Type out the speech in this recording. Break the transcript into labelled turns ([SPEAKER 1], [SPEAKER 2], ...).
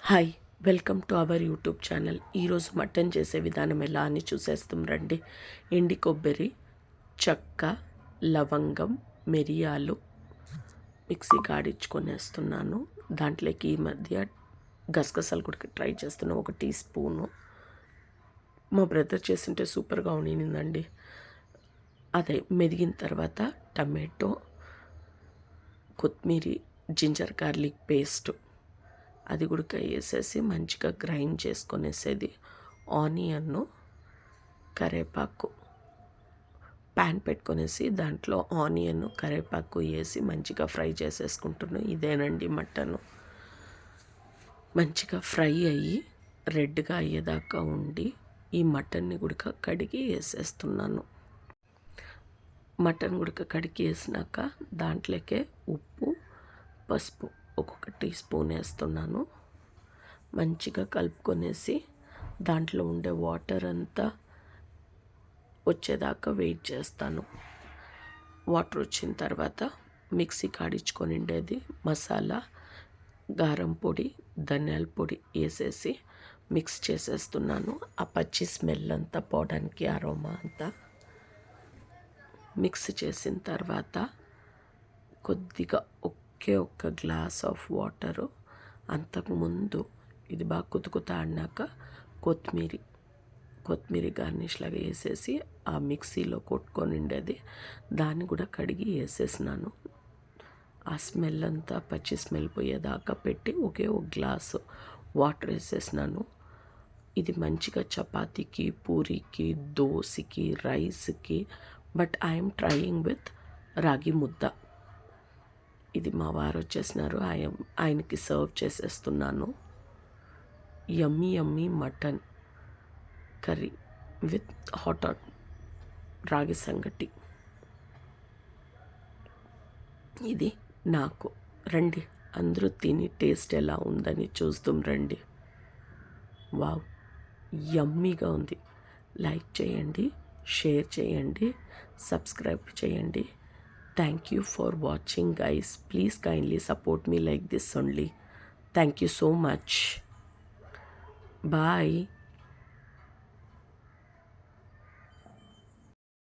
[SPEAKER 1] Hi, welcome to our YouTube channel. ఈరోజు mutton చేసే విధానం ఎలా అని చూసేస్తాం రండి. ఎండి కొబ్బరి, చెక్క, లవంగం, మిరియాలు మిక్సీ కాడించుకొనేస్తున్నాను. దాంట్లోకి ఈ మధ్య గసగసాలు కూడా ట్రై చేస్తున్నాను, 1 టీ స్పూను. మా బ్రదర్ చేసింటే సూపర్గా ఉండిందండి. అదే మెదిగిన తర్వాత టమాటో, కొత్తిమీర, జింజర్ గార్లిక్ పేస్ట్ అది కూడా వేసేసి మంచిగా గ్రైండ్ చేసుకొనేసేది. ఆనియన్ను, కరివేపాకు ప్యాన్ పెట్టుకొనేసి దాంట్లో ఆనియన్, కరివేపాకు వేసి మంచిగా ఫ్రై చేసేసుకుంటున్నాను. ఇదేనండి మటను. మంచిగా ఫ్రై అయ్యి రెడ్గా అయ్యేదాకా ఉండి ఈ మటన్ని కూడా కడిగి వేసేస్తున్నాను. మటన్ ఉడక కడిగి వేసినాక దాంట్లోకే ఉప్పు, పసుపు ఒక్కొక్క టీ స్పూన్ వేస్తున్నాను. మంచిగా కలుపుకొనేసి దాంట్లో ఉండే వాటర్ అంతా వచ్చేదాకా వెయిట్ చేస్తాను. వాటర్ వచ్చిన తర్వాత మిక్సీ కాడించుకొని ఉండేది మసాలా, కారం పొడి, ధనియాల పొడి వేసేసి మిక్స్ చేసేస్తున్నాను. ఆ పచ్చి స్మెల్ అంతా పోవడానికి, అరోమా అంతా మిక్స్ చేసిన తర్వాత కొద్దిగా ఒక్క గ్లాస్ ఆఫ్ వాటరు, అంతకుముందు ఇది బాగా కుతుకుతాడినాక కొత్తిమీర గార్నిష్ లాగా వేసేసి ఆ మిక్సీలో కొట్టుకొని ఉండేది దాన్ని కూడా కడిగి వేసేసినాను. ఆ స్మెల్ అంతా పచ్చి స్మెల్ పోయేదాకా పెట్టి ఒక గ్లాసు వాటర్ వేసేసినాను. ఇది మంచిగా చపాతీకి, పూరీకి, దోశకి, రైస్కి, బట్ ఐఎమ్ ట్రయింగ్ విత్ రాగి ముద్ద. ఇది మా వారు వచ్చేసినారు, ఆయనకి సర్వ్ చేసేస్తున్నాను. యమ్మీ మటన్ కర్రీ విత్ హాట్ రాగి సంగటి. ఇది నాకు. రండి, అందరూ తిని టేస్ట్ ఎలా ఉందని చూస్తాం రండి. వావ్, యమ్మీగా ఉంది. లైక్ చేయండి, షేర్ చేయండి, సబ్స్క్రైబ్ చేయండి. Thank you for watching, guys. Please kindly support me like this only. Thank you so much. Bye.